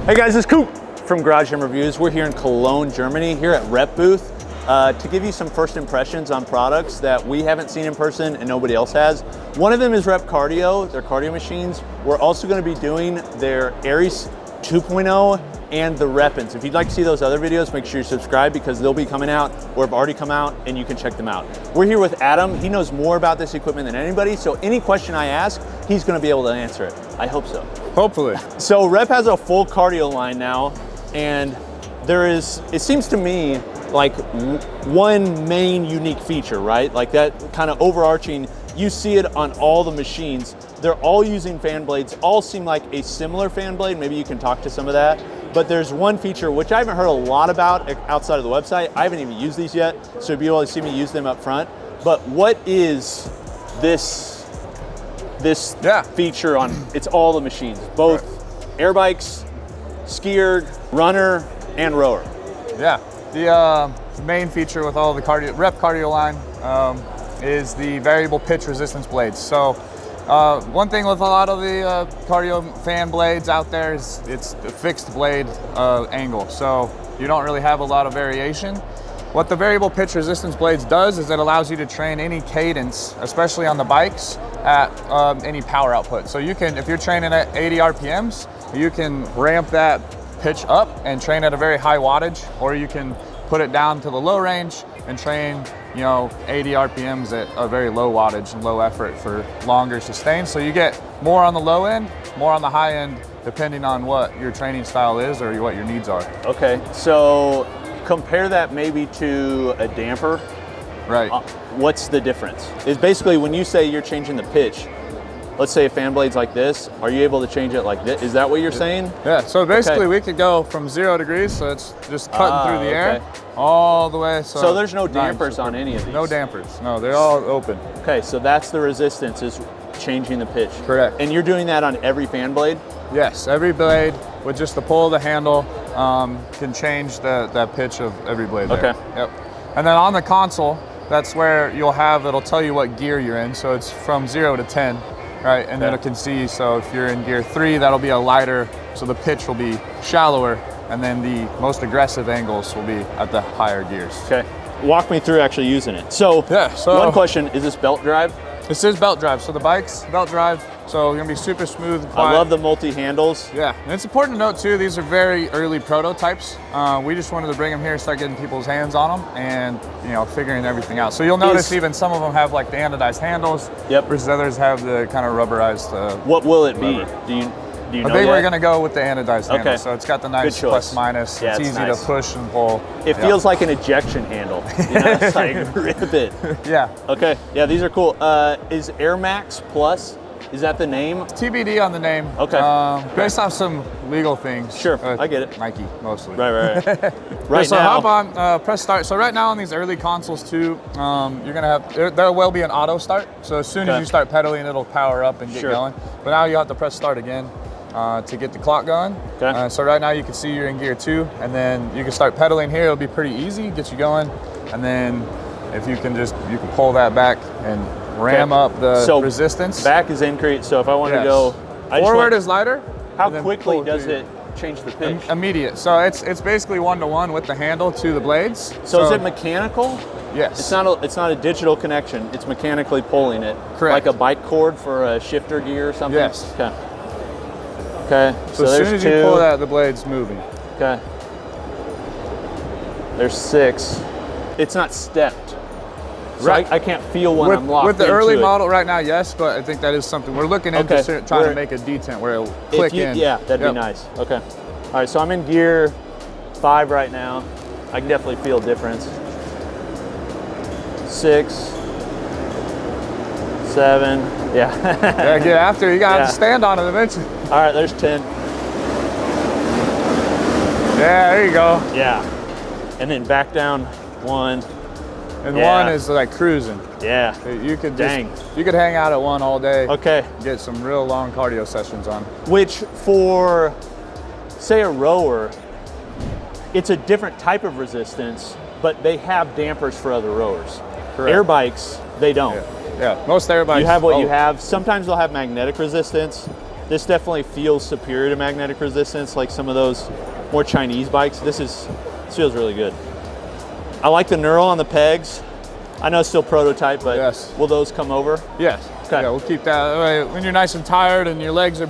Hey guys, it's Coop from Garage Gym Reviews. We're here in Cologne, Germany, here at Rep Booth to give you some first impressions on products that we haven't seen in person and nobody else has. One of them is Rep Cardio, their cardio machines. We're also going to be doing their Aries 2.0 and the Repins. If you'd like to see those other videos, make sure you subscribe because they'll be coming out or have already come out and you can check them out. We're here with Adam. He knows more about this equipment than anybody, so any question I ask, he's going to be able to answer it. I hope so. Hopefully. So Rep has a full cardio line now, and there is, it seems to me, like one main unique feature, right? Like that kind of overarching, you see it on all the machines. They're all using fan blades, all seem like a similar fan blade. Maybe you can talk to some of that. But there's one feature which I haven't heard a lot about outside of the website. I haven't even used these yet, so you'll be able to see me use them up front. But what is this feature on, it's all the machines, both air bikes, Skierg, runner, and rower. Yeah, the main feature with all the Rep cardio line is the variable pitch resistance blades. So one thing with a lot of the cardio fan blades out there is it's a fixed blade angle. So you don't really have a lot of variation. What the variable pitch resistance blades does is it allows you to train any cadence, especially on the bikes, at any power output. So you can, if you're training at 80 RPMs, you can ramp that pitch up and train at a very high wattage, or you can put it down to the low range and train, 80 RPMs at a very low wattage and low effort for longer sustain. So you get more on the low end, more on the high end, depending on what your training style is or what your needs are. Okay, so compare that maybe to a damper. Right. What's the difference? Is basically when you say you're changing the pitch, let's say a fan blade's like this, are you able to change it like this? Is that what you're saying? Yeah, so basically we could go from 0 degrees, so it's just cutting through the air, all the way. So there's no dampers on any of these? No dampers, no, they're all open. Okay, so that's the resistance, is changing the pitch. Correct. And you're doing that on every fan blade? Yes, every blade with just the pull of the handle can change that pitch of every blade there. Okay. Yep. And then on the console, that's where it'll tell you what gear you're in. So it's from 0 to 10, right? And then it can see, so if you're in gear 3, that'll be a lighter, so the pitch will be shallower, and then the most aggressive angles will be at the higher gears. Okay. Walk me through actually using it. So one question, is this belt drive? This is belt drive. So the bike's belt drive, so you're gonna be super smooth. I love the multi-handles. Yeah, and it's important to note too, these are very early prototypes. We just wanted to bring them here, start getting people's hands on them and figuring everything out. So you'll notice even some of them have like the anodized handles, versus others have the kind of rubberized What will it be? Do you know I think yet? we're gonna go with the anodized handle. So it's got the nice plus minus. Yeah, it's easy to push and pull. It feels like an ejection handle. It's like rip it. Yeah. Okay. Yeah, these are cool. Is Air Max Plus? Is that the name? TBD on the name. Okay. Based off some legal things. Sure, I get it. Nike mostly. Right. So hop on, press start. So right now on these early consoles too, you're gonna have, there will be an auto start. So as soon as you start pedaling, it'll power up and get going. But now you have to press start again to get the clock going. Okay. So right now you can see you're in gear 2, and then you can start pedaling here. It'll be pretty easy, get you going. And then if you can you can pull that back and ram up the resistance. Back is increased, so if I want to go... Forward is lighter. How quickly does it change the pitch? Immediate. So it's basically one-to-one with the handle to the blades. So is it mechanical? Yes. It's not a digital connection. It's mechanically pulling it. Correct. Like a bike cord for a shifter gear or something? Yes. Okay. So as soon as you pull that, the blade's moving. Okay. There's 6. It's not stepped. So I can't feel when I'm locked with the early into it. model right now, yes, but I think that is something we're looking into, trying to make a detent where it'll click in. Yeah, that'd be nice. Okay. All right, so I'm in gear 5 right now. I can definitely feel a difference. 6, 7, yeah. Yeah, get after. You gotta have to stand on it eventually. All right, there's 10. Yeah, there you go. Yeah. And then back down 1. And 1 is like cruising. Yeah. You could you could hang out at 1 all day. Okay. Get some real long cardio sessions on. Which for, say, a rower, it's a different type of resistance, but they have dampers for other rowers. Correct. Air bikes, they don't. Yeah, most air bikes. You have what you have. Sometimes they'll have magnetic resistance. This definitely feels superior to magnetic resistance, like some of those more Chinese bikes. This feels really good. I like the knurl on the pegs. I know it's still prototype, but yes. Will those come over? Yes. Okay. Yeah, we'll keep that. When you're nice and tired and your legs are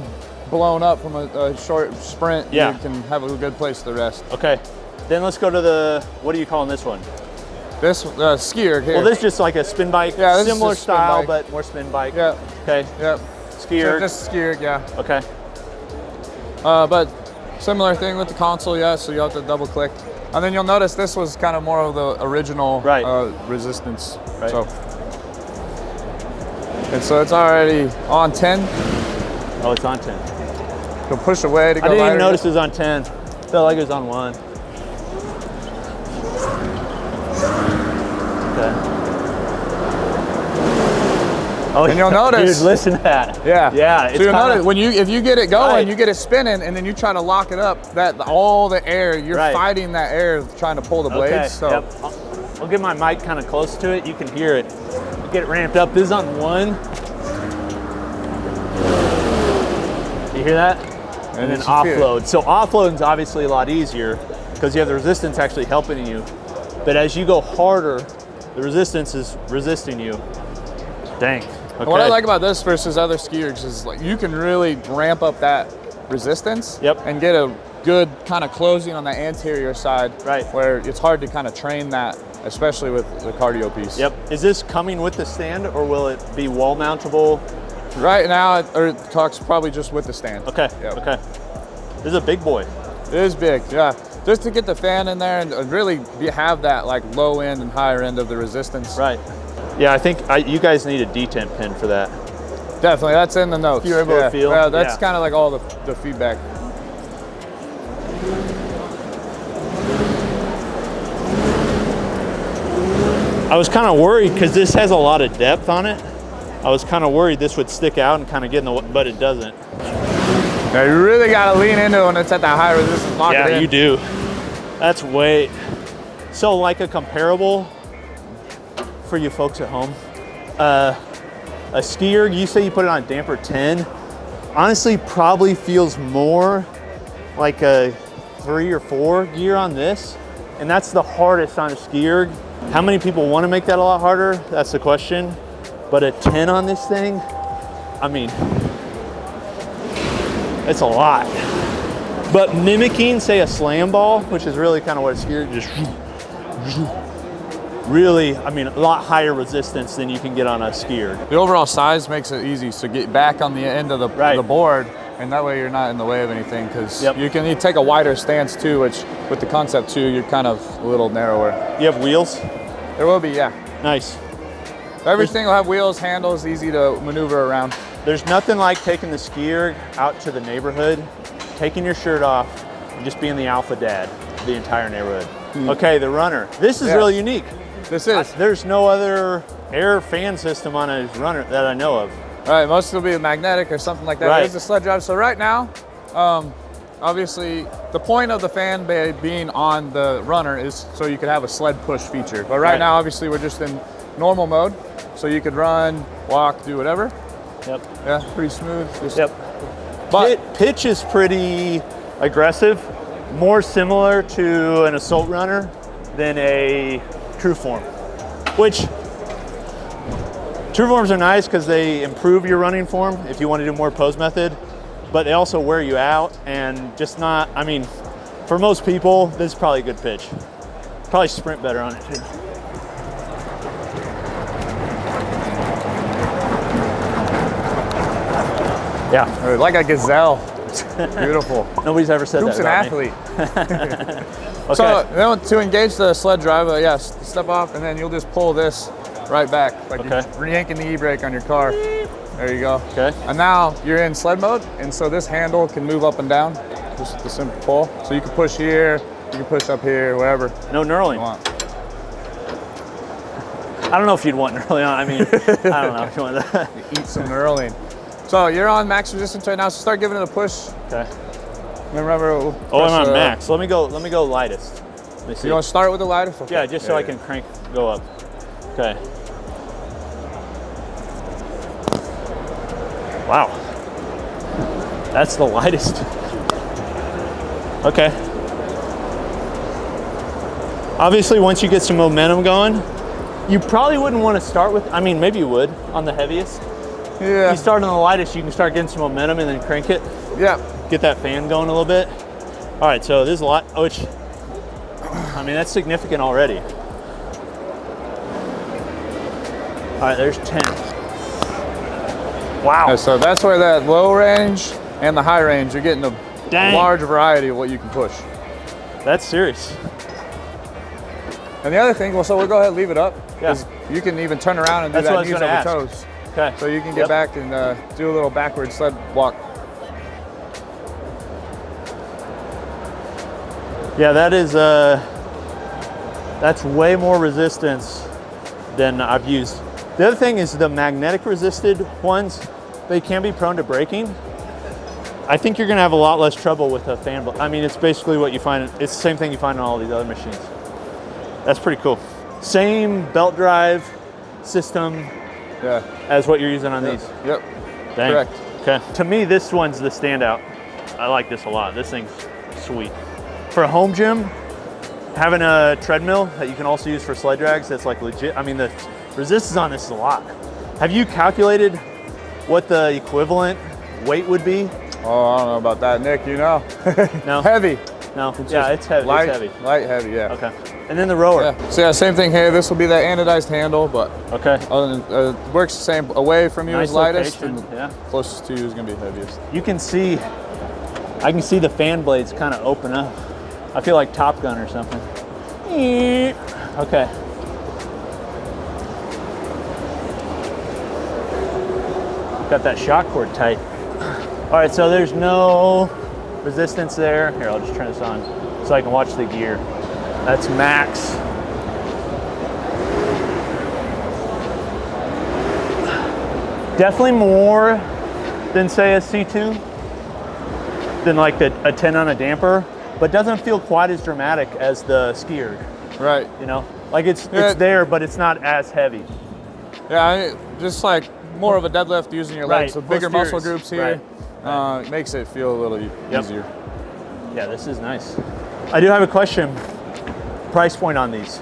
blown up from a short sprint, yeah. you can have a good place to rest. Okay. Then let's go to the, what are you calling this one? This Skierg here. Well, this is just like a spin bike, yeah, similar style, bike. but more spin bike. Yeah. Okay. Yep. Skierg. So just Skierg, yeah. Okay. But similar thing with the console, yeah, so you have to double click. And then you'll notice this was kind of more of the original resistance. Right. So it's already on 10. Oh, it's on 10. You'll push away to go I didn't lighter. even notice it was on 10. Felt like it was on 1. Okay. Oh, and you'll notice. Dude, listen to that. Yeah. Yeah. So you'll notice if you get it going, right. you get it spinning, and then you try to lock it up. That all the air, you're fighting that air trying to pull the blades. Okay. So yep. I'll get my mic kind of close to it. You can hear it. Get it ramped up. This is on 1. You hear that? And then offload. So offloading is obviously a lot easier because you have the resistance actually helping you. But as you go harder, the resistance is resisting you. Dang. Okay. What I like about this versus other Skiergs is like you can really ramp up that resistance and get a good kind of closing on the anterior side, where it's hard to kind of train that, especially with the cardio piece. Yep. Is this coming with the stand, or will it be wall mountable? Right now, it talks probably just with the stand. Okay. Yep. Okay. This is a big boy. It is big, yeah. Just to get the fan in there and really have that like low end and higher end of the resistance. Right. Yeah, I think you guys need a detent pin for that. Definitely, that's in the notes. If you're able to feel. Yeah, that's kind of like all the feedback. I was kind of worried because this has a lot of depth on it. I was kind of worried this would stick out and kind of get in the, but it doesn't. Yeah, you really got to lean into it when it's at that high resistance. Lock it in. You do. That's way. So like a comparable for you folks at home, a Skierg, you say you put it on damper 10. Honestly, probably feels more like a 3 or 4 gear on this. And that's the hardest on a Skierg. How many people want to make that a lot harder? That's the question. But a 10 on this thing, I mean, it's a lot. But mimicking, say, a slam ball, which is really kind of what a Skierg, just really, I mean, a lot higher resistance than you can get on a Skierg. The overall size makes it easy, so get back on the end of the board, and that way you're not in the way of anything, because you take a wider stance too, which with the Concept 2, you're kind of a little narrower. You have wheels? There will be, yeah. Nice. Everything will have wheels, handles, easy to maneuver around. There's nothing like taking the Skierg out to the neighborhood, taking your shirt off, and just being the alpha dad of the entire neighborhood. Okay, the runner. This is really unique. This is. There's no other air fan system on a runner that I know of. All right, most will be magnetic or something like that. Right. There's the sled drive. So right now, obviously, the point of the fan bay being on the runner is so you could have a sled push feature. But right now, obviously, we're just in normal mode. So you could run, walk, do whatever. Yep. Yeah, pretty smooth. Just But pitch is pretty aggressive, more similar to an assault runner than a true form, which true forms are nice because they improve your running form if you want to do more pose method, but they also wear you out and just not, I mean, for most people, this is probably a good pitch. Probably sprint better on it too. Yeah. Like a gazelle. Beautiful. Nobody's ever said Coop's that an about athlete. Okay. So then to engage the sled drive, step off, and then you'll just pull this right back, like you're yanking the e-brake on your car. There you go. Okay. And now you're in sled mode, and so this handle can move up and down, just the simple pull. So you can push here, you can push up here, wherever. No knurling. I don't know if you'd want knurling on. I mean, I don't know if you want that. Eat some knurling. So you're on max resistance right now, so start giving it a push. Okay. Remember, I'm on max. Let me go lightest. Let me see. You want to start with the lightest? Okay. Yeah, just so I can go up. Okay. Wow. That's the lightest. Okay. Obviously, once you get some momentum going, you probably wouldn't want to start with, I mean, maybe you would on the heaviest. Yeah. You start on the lightest, you can start getting some momentum and then crank it. Yeah. Get that fan going a little bit. All right, so this is a lot, which, I mean, that's significant already. All right, there's 10. Wow. Yeah, so that's where that low range and the high range, you're getting a large variety of what you can push. That's serious. And the other thing, well, so we'll go ahead and leave it up. Yeah. You can even turn around and do that knees over toes. Okay. So you can get back and do a little backward sled walk. Yeah, that is, that's way more resistance than I've used. The other thing is the magnetic resisted ones, they can be prone to breaking. I think you're gonna have a lot less trouble with a fan blade. I mean, it's basically what you find, it's the same thing you find on all these other machines. That's pretty cool. Same belt drive system as what you're using on these. Yep. Dang. Correct. Okay. To me, this one's the standout. I like this a lot. This thing's sweet. For a home gym, having a treadmill that you can also use for sled drags, that's like legit. I mean, the resistance on this is a lot. Have you calculated what the equivalent weight would be? Oh, I don't know about that, Nick, you know. No? Heavy. No, It's yeah, it's heavy. Light, it's heavy. Light, heavy, yeah. Okay. And then the rower. Yeah. So yeah, same thing here. This will be that anodized handle, but Okay. other than, works the same. Away from you Nice is lightest, location, and yeah. closest to you is gonna be heaviest. You can see, I can see the fan blades kind of open up. I feel like Top Gun or something. Okay. Got that shock cord tight. All right, so there's no resistance there. Here, I'll just turn this on so I can watch the gear. That's max. Definitely more than say a C2, than like a 10 on a damper, but doesn't feel quite as dramatic as the Skierg. Right. You know, like it's there, but it's not as heavy. Yeah, just like more of a deadlift using your legs, so bigger muscle Posteriors. groups here. It makes it feel a little easier. Yeah, this is nice. I do have a question. Price point on these.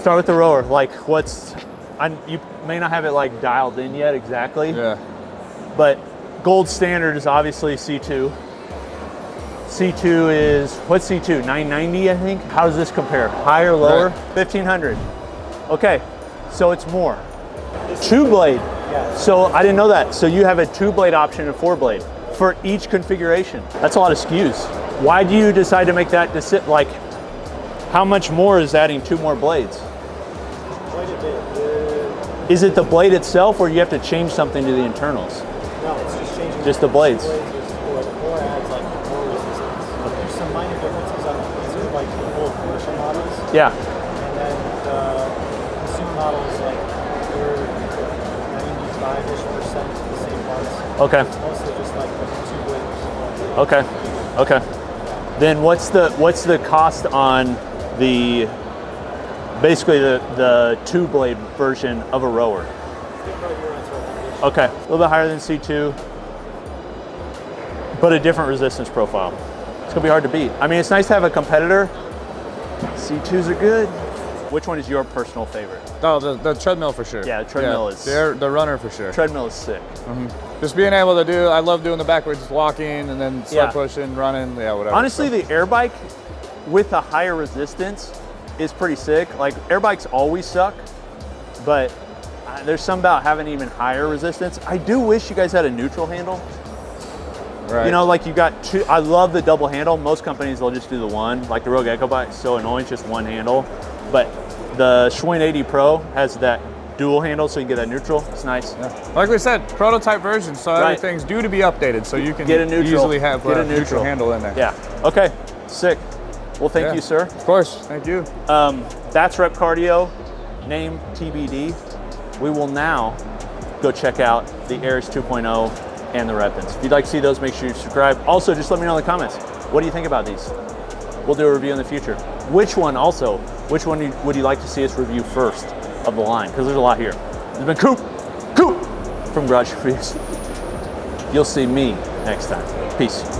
Start with the rower. Like, you may not have it like dialed in yet exactly. Yeah. But gold standard is obviously C2. C2 is, what's C2? 990, I think. How does this compare? Higher, lower? Right. 1500. Okay, so it's more. Two blade. So I didn't know that. So you have a 2-blade option and 4-blade for each configuration. That's a lot of SKUs. Why do you decide to make that like, how much more is adding 2 more blades? Quite a bit. Is it the blade itself, or you have to change something to the internals? No, it's just changing. Just the blades. The four adds like more resistance. There's some minor differences on these are like the full commercial models. Yeah. And then the consumer models like they're 95-ish% the same parts. Okay. It's mostly just like the 2 blades. Okay. Okay. Then what's the cost on the basically the 2-blade version of a rower? Okay, a little bit higher than C2, but a different resistance profile. It's gonna be hard to beat. I mean, it's nice to have a competitor. C2s are good. Which one is your personal favorite? Oh, the treadmill for sure. Yeah, the treadmill is. The runner for sure. Treadmill is sick. Just being able to I love doing the backwards walking and then sled pushing, running, whatever. Honestly, the air bike with a higher resistance is pretty sick. Like, air bikes always suck, but there's some about having even higher resistance. I do wish you guys had a neutral handle. Right. You know, like you got 2, I love the double handle. Most companies, they'll just do the one. Like the Rogue Echo bike, it's so annoying, it's just one handle. But the Schwinn 80 Pro has that dual handle, so you can get a neutral. It's nice. Yeah. Like we said, prototype version, so everything's due to be updated, so you can get a neutral. Easily have a neutral handle in there. Yeah. Okay. Sick. Well, thank you, sir. Of course. Thank you. That's Rep Cardio. Name TBD. We will now go check out the Ares 2.0 and the Repins. If you'd like to see those, make sure you subscribe. Also, just let me know in the comments. What do you think about these? We'll do a review in the future. Which one would you like to see us review first of the line? Because there's a lot here. This has been Coop from Garage Reviews. You'll see me next time. Peace.